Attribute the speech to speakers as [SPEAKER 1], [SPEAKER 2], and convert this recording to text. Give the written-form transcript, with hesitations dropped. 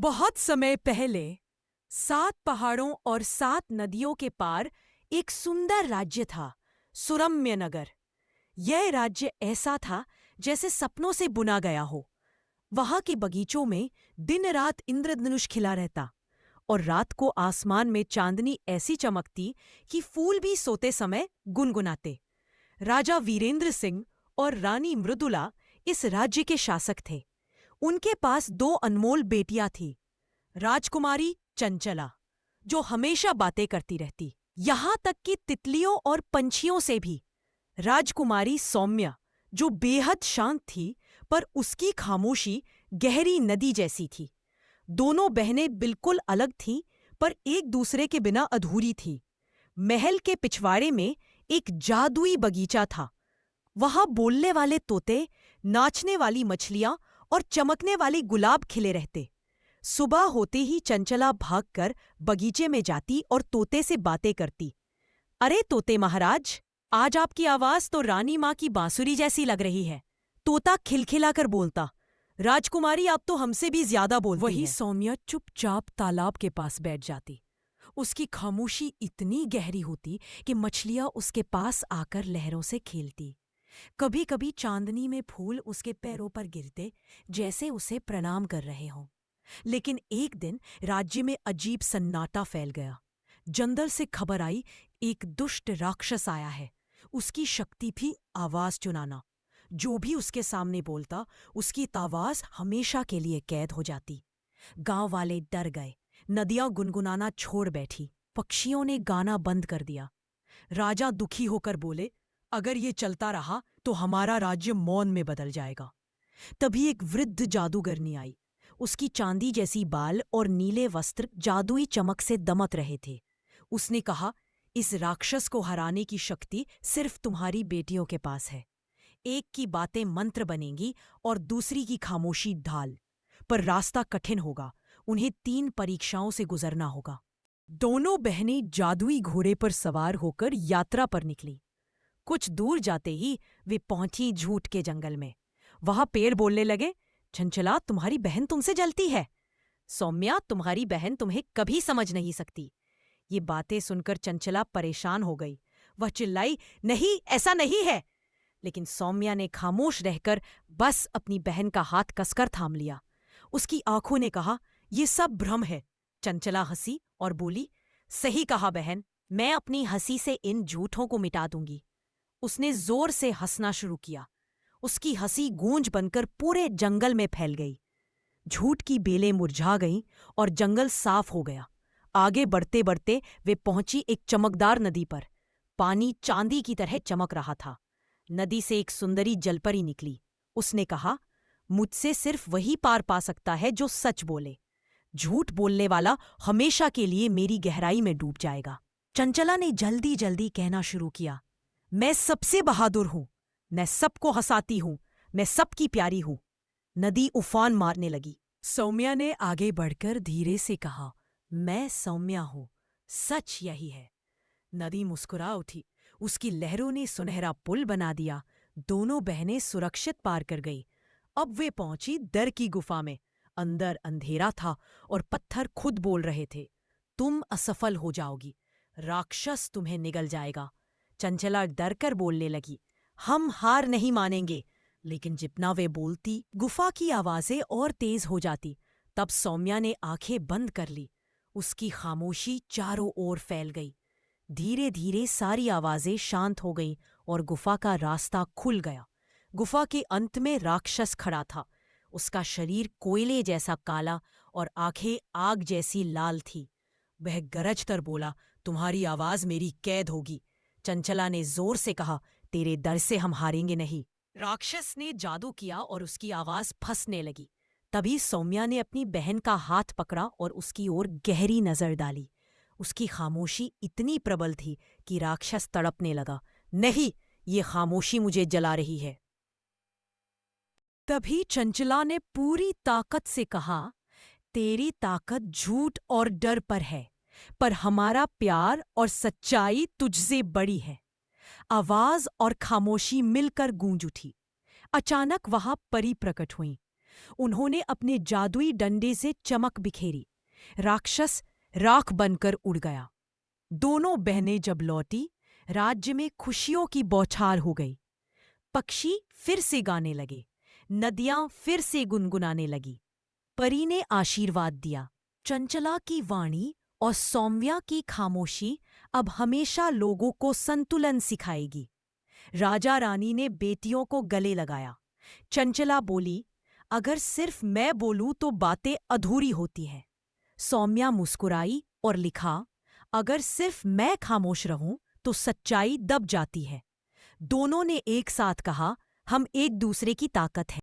[SPEAKER 1] बहुत समय पहले 7 पहाड़ों और 7 नदियों के पार एक सुंदर राज्य था, सुरम्य नगर। यह राज्य ऐसा था जैसे सपनों से बुना गया हो। वहां के बगीचों में दिन रात इंद्रधनुष खिला रहता और रात को आसमान में चांदनी ऐसी चमकती कि फूल भी सोते समय गुनगुनाते। राजा वीरेंद्र सिंह और रानी मृदुला इस राज्य के शासक थे। उनके पास 2 अनमोल बेटियां थीं, राजकुमारी चंचला, जो हमेशा बातें करती रहती, यहां तक कि तितलियों और पंछियों से भी, राजकुमारी सौम्या, जो बेहद शांत थी पर उसकी खामोशी गहरी नदी जैसी थी। दोनों बहनें बिल्कुल अलग थीं पर एक दूसरे के बिना अधूरी थीं। महल के पिछवाड़े में एक जादुई बगीचा था। वहां बोलने वाले तोते, नाचने वाली मछलियां और चमकने वाले गुलाब खिले रहते। सुबह होते ही चंचला भागकर बगीचे में जाती और तोते से बातें करती। अरे तोते महाराज, आज आपकी आवाज तो रानी माँ की बांसुरी जैसी लग रही है। तोता खिलखिलाकर बोलता। राजकुमारी, आप तो हमसे भी ज्यादा बोलती हैं। वही सौम्या चुपचाप तालाब के पास बैठ जाती। उसकी खामोशी इतनी गहरी होती कि मछलियां उसके पास आकर लहरों से खेलती। कभी कभी चांदनी में फूल उसके पैरों पर गिरते, जैसे उसे प्रणाम कर रहे हों। लेकिन एक दिन राज्य में अजीब सन्नाटा फैल गया। जंगल से खबर आई, एक दुष्ट राक्षस आया है। उसकी शक्ति थी आवाज चुनाना। जो भी उसके सामने बोलता, उसकी आवाज हमेशा के लिए कैद हो जाती। गांव वाले डर गए। नदियां गुनगुनाना छोड़ बैठी। पक्षियों ने गाना बंद कर दिया। राजा दुखी होकर बोले, अगर ये चलता रहा तो हमारा राज्य मौन में बदल जाएगा। तभी एक वृद्ध जादूगरनी आई। उसकी चांदी जैसी बाल और नीले वस्त्र जादुई चमक से दमक रहे थे। उसने कहा, इस राक्षस को हराने की शक्ति सिर्फ तुम्हारी बेटियों के पास है। एक की बातें मंत्र बनेंगी और दूसरी की खामोशी ढाल। पर रास्ता कठिन होगा। उन्हें 3 परीक्षाओं से गुजरना होगा। दोनों बहनें जादुई घोड़े पर सवार होकर यात्रा पर निकली। कुछ दूर जाते ही वे पहुंची झूठ के जंगल में। वहां पेड़ बोलने लगे, चंचला, तुम्हारी बहन तुमसे जलती है। सौम्या, तुम्हारी बहन तुम्हें कभी समझ नहीं सकती। ये बातें सुनकर चंचला परेशान हो गई। वह चिल्लाई, नहीं, ऐसा नहीं है। लेकिन सौम्या ने खामोश रहकर बस अपनी बहन का हाथ कसकर थाम लिया। उसकी आंखों ने कहा, ये सब भ्रम है। चंचला हंसी और बोली, सही कहा बहन, मैं अपनी हंसी से इन झूठों को मिटा दूंगी। उसने जोर से हंसना शुरू किया। उसकी हंसी गूंज बनकर पूरे जंगल में फैल गई। झूठ की बेलें मुरझा गईं और जंगल साफ हो गया। आगे बढ़ते बढ़ते वे पहुंची एक चमकदार नदी पर। पानी चांदी की तरह चमक रहा था। नदी से एक सुंदरी जलपरी निकली। उसने कहा, मुझसे सिर्फ वही पार पा सकता है जो सच बोले। झूठ बोलने वाला हमेशा के लिए मेरी गहराई में डूब जाएगा। चंचला ने जल्दी जल्दी कहना शुरू किया, मैं सबसे बहादुर हूं, मैं सबको हंसाती हूं, मैं सबकी प्यारी हूं। नदी उफान मारने लगी। सौम्या ने आगे बढ़कर धीरे से कहा, मैं सौम्या हूं, सच यही है। नदी मुस्कुरा उठी। उसकी लहरों ने सुनहरा पुल बना दिया। दोनों बहनें सुरक्षित पार कर गई। अब वे पहुंची दर की गुफा में। अंदर अंधेरा था और पत्थर खुद बोल रहे थे, तुम असफल हो जाओगी, राक्षस तुम्हें निगल जाएगा। चंचला डर कर बोलने लगी, हम हार नहीं मानेंगे। लेकिन जितना वे बोलती, गुफा की आवाजें और तेज हो जाती। तब सौम्या ने आंखें बंद कर ली। उसकी खामोशी चारों ओर फैल गई। धीरे धीरे सारी आवाजें शांत हो गईं और गुफा का रास्ता खुल गया। गुफा के अंत में राक्षस खड़ा था। उसका शरीर कोयले जैसा काला और आंखें आग जैसी लाल थी। वह गरज कर बोला, तुम्हारी आवाज मेरी कैद होगी। चंचला ने जोर से कहा, तेरे डर से हम हारेंगे नहीं। राक्षस ने जादू किया और उसकी आवाज फंसने लगी। तभी सौम्या ने अपनी बहन का हाथ पकड़ा और उसकी ओर गहरी नजर डाली। उसकी खामोशी इतनी प्रबल थी कि राक्षस तड़पने लगा। नहीं, ये खामोशी मुझे जला रही है। तभी चंचला ने पूरी ताकत से कहा, तेरी ताकत झूठ और डर पर है, पर हमारा प्यार और सच्चाई तुझसे बड़ी है। आवाज और खामोशी मिलकर गूंज उठी। अचानक वहां परी प्रकट हुई। उन्होंने अपने जादुई डंडे से चमक बिखेरी। राक्षस राख बनकर उड़ गया। दोनों बहनें जब लौटी, राज्य में खुशियों की बौछार हो गई। पक्षी फिर से गाने लगे, नदियां फिर से गुनगुनाने लगी। परी ने आशीर्वाद दिया, चंचला की वाणी और सौम्या की खामोशी अब हमेशा लोगों को संतुलन सिखाएगी। राजा रानी ने बेटियों को गले लगाया। चंचला बोली, अगर सिर्फ मैं बोलूं तो बातें अधूरी होती हैं। सौम्या मुस्कुराई और लिखा, अगर सिर्फ मैं खामोश रहूं तो सच्चाई दब जाती है। दोनों ने एक साथ कहा, हम एक दूसरे की ताकत हैं।